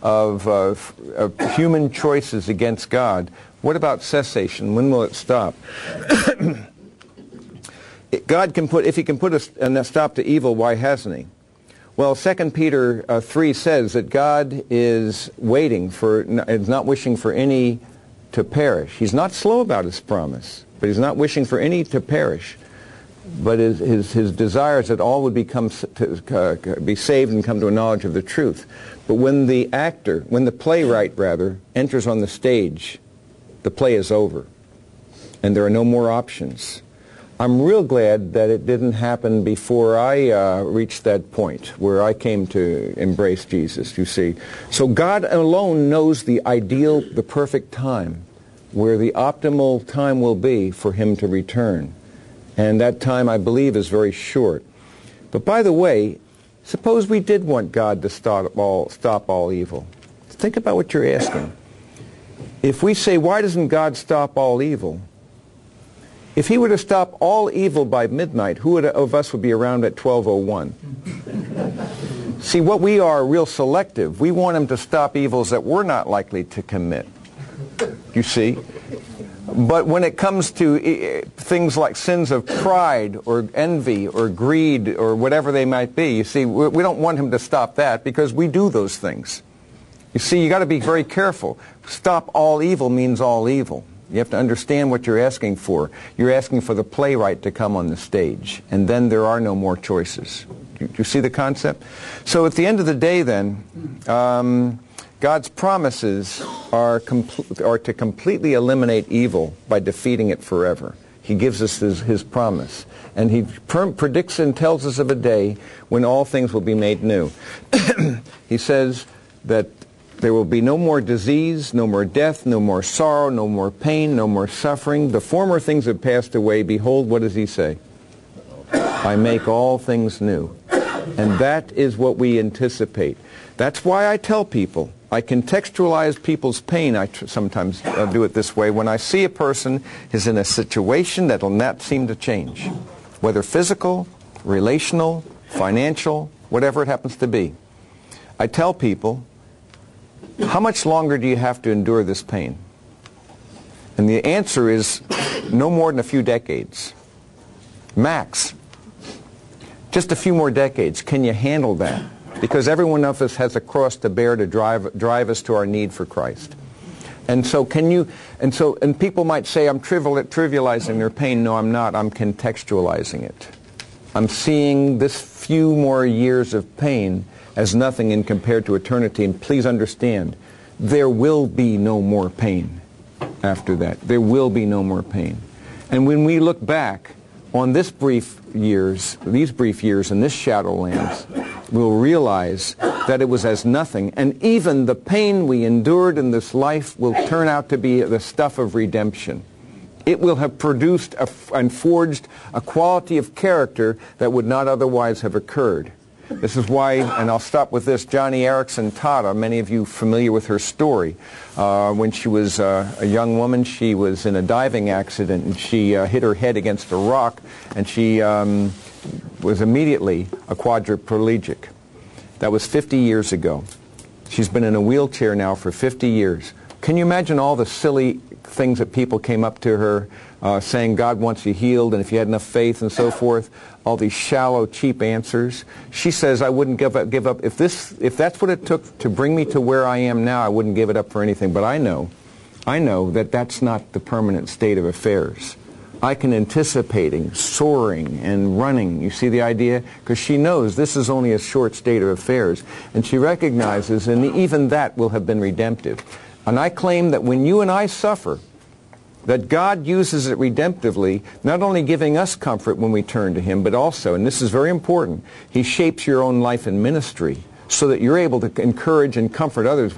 of human choices against God. What about cessation? When will it stop? God can put, if he can put a stop to evil, why hasn't he? Well, 2 Peter 3 says that God is waiting for, is not wishing for any to perish. He's not slow about his promise, but he's not wishing for any to perish. But his desire is that all would be saved and come to a knowledge of the truth. But when the playwright enters on the stage, the play is over, and there are no more options. I'm real glad that it didn't happen before I reached that point where I came to embrace Jesus, you see. So God alone knows the ideal, the perfect time, where the optimal time will be for him to return. And that time, I believe, is very short. But by the way, suppose we did want God to stop all evil. Think about what you're asking. If we say, why doesn't God stop all evil? If he were to stop all evil by midnight, who of us would be around at 12:01? See, what we are real selective. We want him to stop evils that we're not likely to commit. You see? But when it comes to things like sins of pride or envy or greed or whatever they might be, you see, we don't want him to stop that because we do those things. You see, you got to be very careful. Stop all evil means all evil. You have to understand what you're asking for. You're asking for the playwright to come on the stage, and then there are no more choices. Do you see the concept? So at the end of the day then, God's promises are to completely eliminate evil by defeating it forever. He gives us his promise. And he predicts and tells us of a day when all things will be made new. He says that there will be no more disease, no more death, no more sorrow, no more pain, no more suffering. The former things have passed away. Behold, what does he say? I make all things new. And that is what we anticipate. That's why I tell people, I contextualize people's pain. I sometimes do it this way. When I see a person is in a situation that will not seem to change, whether physical, relational, financial, whatever it happens to be, I tell people, how much longer do you have to endure this pain? And the answer is no more than a few decades. Max. Just a few more decades. Can you handle that? Because every one of us has a cross to bear to drive us to our need for Christ. And so and people might say, I'm trivializing their pain. No, I'm not. I'm contextualizing it. I'm seeing this few more years of pain as nothing in compared to eternity. And please understand, there will be no more pain after that. There will be no more pain. And when we look back on these brief years in this shadowlands, we'll realize that it was as nothing. And even the pain we endured in this life will turn out to be the stuff of redemption. It will have produced and forged a quality of character that would not otherwise have occurred. This is why, and I'll stop with this, Johnny Erickson Tata, many of you familiar with her story. When she was a young woman, she was in a diving accident, and she hit her head against a rock, and she was immediately a quadriplegic. That was 50 years ago. She's been in a wheelchair now for 50 years. Can you imagine all the silly things that people came up to her saying God wants you healed, and if you had enough faith and so forth, all these shallow, cheap answers. She says, I wouldn't give up. If that's what it took to bring me to where I am now, I wouldn't give it up for anything. But I know that that's not the permanent state of affairs. I can anticipating, soaring, and running. You see the idea? Because she knows this is only a short state of affairs. And she recognizes, and even that will have been redemptive. And I claim that when you and I suffer, that God uses it redemptively, not only giving us comfort when we turn to him, but also, and this is very important, he shapes your own life and ministry so that you're able to encourage and comfort others.